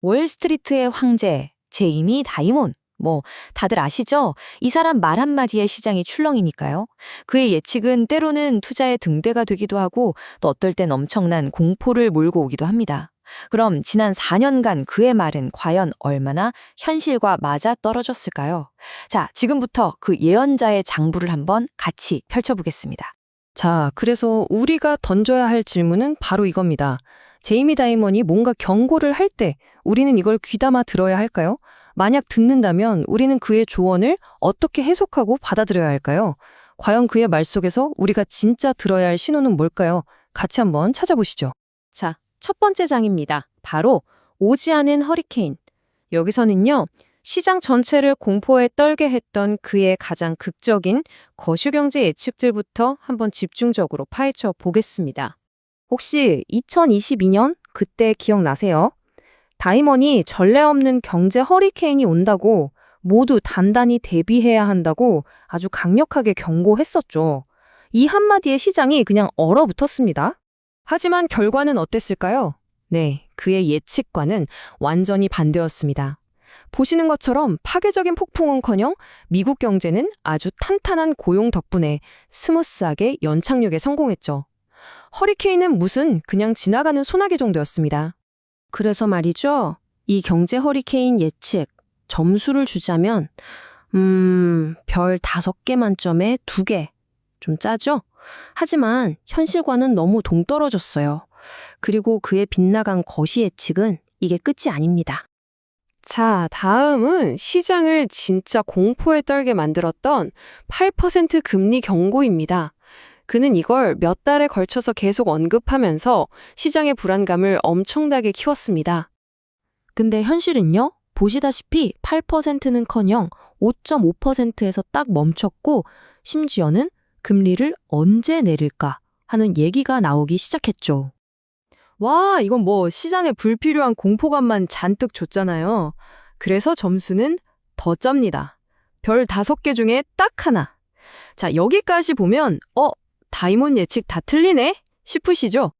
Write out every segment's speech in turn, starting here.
월스트리트의 황제, 제이미 다이몬. 다들 아시죠? 이 사람 말 한마디에 시장이 출렁이니까요. 그의 예측은 때로는 투자의 등대가 되기도 하고 또 어떨 땐 엄청난 공포를 몰고 오기도 합니다. 그럼 지난 4년간 그의 말은 과연 얼마나 현실과 맞아 떨어졌을까요? 자, 지금부터 그 예언자의 장부를 한번 같이 펼쳐보겠습니다. 자, 그래서 우리가 던져야 할 질문은 바로 이겁니다. 제이미 다이먼이 뭔가 경고를 할 때 우리는 이걸 귀담아 들어야 할까요? 만약 듣는다면 우리는 그의 조언을 어떻게 해석하고 받아들여야 할까요? 과연 그의 말 속에서 우리가 진짜 들어야 할 신호는 뭘까요? 같이 한번 찾아보시죠. 자, 첫 번째 장입니다. 바로 오지 않은 허리케인. 여기서는요, 시장 전체를 공포에 떨게 했던 그의 가장 극적인 거슈경제 예측들부터 한번 집중적으로 파헤쳐 보겠습니다. 혹시 2022년 그때 기억나세요? 다이먼이 전례 없는 경제 허리케인이 온다고 모두 단단히 대비해야 한다고 아주 강력하게 경고했었죠. 이 한마디에 시장이 그냥 얼어붙었습니다. 하지만 결과는 어땠을까요? 네, 그의 예측과는 완전히 반대였습니다. 보시는 것처럼 파괴적인 폭풍은커녕 미국 경제는 아주 탄탄한 고용 덕분에 스무스하게 연착륙에 성공했죠. 허리케인은 무슨 그냥 지나가는 소나기 정도였습니다. 그래서 말이죠. 이 경제 허리케인 예측 점수를 주자면 별 5개 만점에 2개. 좀 짜죠? 하지만 현실과는 너무 동떨어졌어요. 그리고 그의 빗나간 거시 예측은 이게 끝이 아닙니다. 자, 다음은 시장을 진짜 공포에 떨게 만들었던 8% 금리 경고입니다. 그는 이걸 몇 달에 걸쳐서 계속 언급하면서 시장의 불안감을 엄청나게 키웠습니다. 근데 현실은요? 보시다시피 8%는커녕 5.5%에서 딱 멈췄고 심지어는 금리를 언제 내릴까 하는 얘기가 나오기 시작했죠. 와, 이건 시장에 불필요한 공포감만 잔뜩 줬잖아요. 그래서 점수는 더 짭니다. 별 5개 중에 딱 하나. 자, 여기까지 보면 다이몬 예측 다 틀리네? 싶으시죠?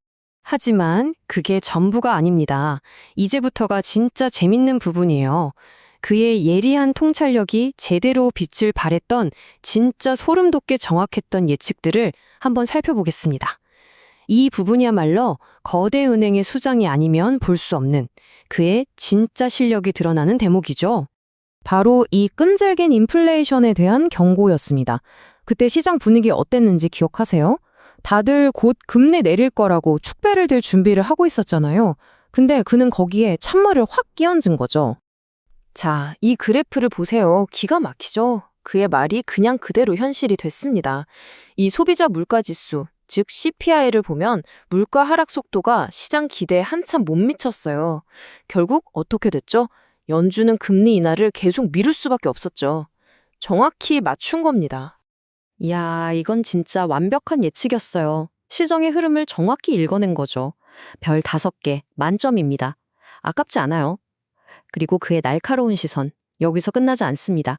하지만 그게 전부가 아닙니다. 이제부터가 진짜 재밌는 부분이에요. 그의 예리한 통찰력이 제대로 빛을 발했던 진짜 소름 돋게 정확했던 예측들을 한번 살펴보겠습니다. 이 부분이야말로 거대 은행의 수장이 아니면 볼 수 없는 그의 진짜 실력이 드러나는 대목이죠. 바로 이 끈질긴 인플레이션에 대한 경고였습니다. 그때 시장 분위기 어땠는지 기억하세요? 다들 곧 금리 내릴 거라고 축배를 들 준비를 하고 있었잖아요. 근데 그는 거기에 찬물을 확 끼얹은 거죠. 자, 이 그래프를 보세요. 기가 막히죠? 그의 말이 그냥 그대로 현실이 됐습니다. 이 소비자 물가지수, 즉 CPI를 보면 물가 하락 속도가 시장 기대에 한참 못 미쳤어요. 결국 어떻게 됐죠? 연준은 금리 인하를 계속 미룰 수밖에 없었죠. 정확히 맞춘 겁니다. 이야, 이건 진짜 완벽한 예측이었어요. 시장의 흐름을 정확히 읽어낸 거죠. 별 5개, 만점입니다. 아깝지 않아요. 그리고 그의 날카로운 시선, 여기서 끝나지 않습니다.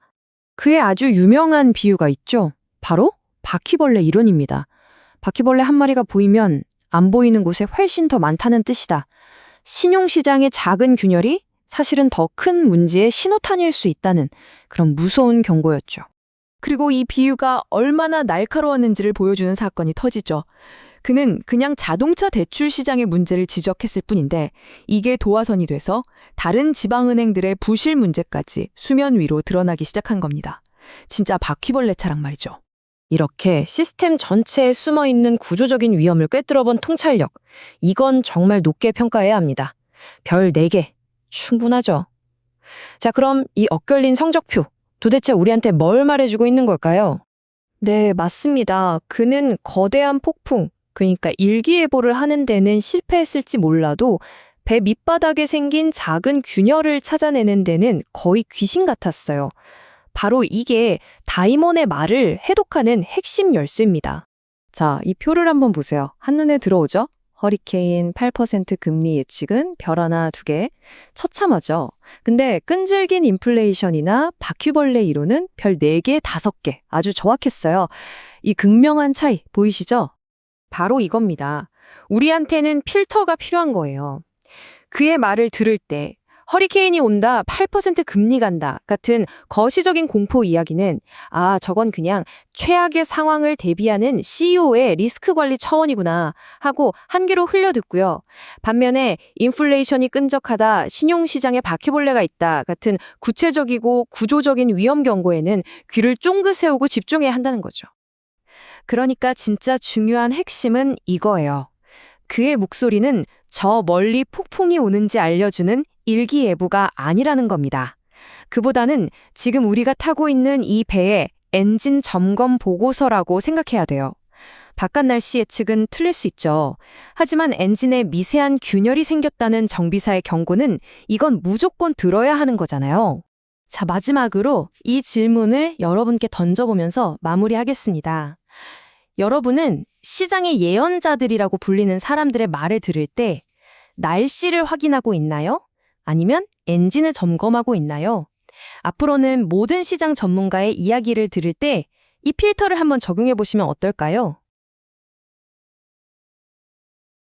그의 아주 유명한 비유가 있죠. 바로 바퀴벌레 이론입니다. 바퀴벌레 한 마리가 보이면 안 보이는 곳에 훨씬 더 많다는 뜻이다. 신용시장의 작은 균열이 사실은 더 큰 문제의 신호탄일 수 있다는 그런 무서운 경고였죠. 그리고 이 비유가 얼마나 날카로웠는지를 보여주는 사건이 터지죠. 그는 그냥 자동차 대출 시장의 문제를 지적했을 뿐인데 이게 도화선이 돼서 다른 지방은행들의 부실 문제까지 수면 위로 드러나기 시작한 겁니다. 진짜 바퀴벌레차랑 말이죠. 이렇게 시스템 전체에 숨어있는 구조적인 위험을 꿰뚫어본 통찰력. 이건 정말 높게 평가해야 합니다. 별 4개. 충분하죠. 자, 그럼 이 엇갈린 성적표. 도대체 우리한테 뭘 말해주고 있는 걸까요? 네, 맞습니다. 그는 거대한 폭풍, 그러니까 일기예보를 하는 데는 실패했을지 몰라도 배 밑바닥에 생긴 작은 균열을 찾아내는 데는 거의 귀신 같았어요. 바로 이게 다이몬의 말을 해독하는 핵심 열쇠입니다. 자, 이 표를 한번 보세요. 한눈에 들어오죠? 허리케인 8% 금리 예측은 별 하나 2개. 처참하죠? 근데 끈질긴 인플레이션이나 바퀴벌레 이론은 별 4개, 5개. 아주 정확했어요. 이 극명한 차이 보이시죠? 바로 이겁니다. 우리한테는 필터가 필요한 거예요. 그의 말을 들을 때 허리케인이 온다, 8% 금리 간다 같은 거시적인 공포 이야기는 저건 그냥 최악의 상황을 대비하는 CEO의 리스크 관리 차원이구나 하고 한 귀로 흘려듣고요. 반면에 인플레이션이 끈적하다, 신용시장에 바퀴벌레가 있다 같은 구체적이고 구조적인 위험 경고에는 귀를 쫑긋 세우고 집중해야 한다는 거죠. 그러니까 진짜 중요한 핵심은 이거예요. 그의 목소리는 저 멀리 폭풍이 오는지 알려주는 일기예보가 아니라는 겁니다. 그보다는 지금 우리가 타고 있는 이 배의 엔진 점검 보고서라고 생각해야 돼요. 바깥 날씨 예측은 틀릴 수 있죠. 하지만 엔진에 미세한 균열이 생겼다는 정비사의 경고는 이건 무조건 들어야 하는 거잖아요. 자, 마지막으로 이 질문을 여러분께 던져보면서 마무리하겠습니다. 여러분은 시장의 예언자들이라고 불리는 사람들의 말을 들을 때 날씨를 확인하고 있나요? 아니면 엔진을 점검하고 있나요? 앞으로는 모든 시장 전문가의 이야기를 들을 때 이 필터를 한번 적용해 보시면 어떨까요?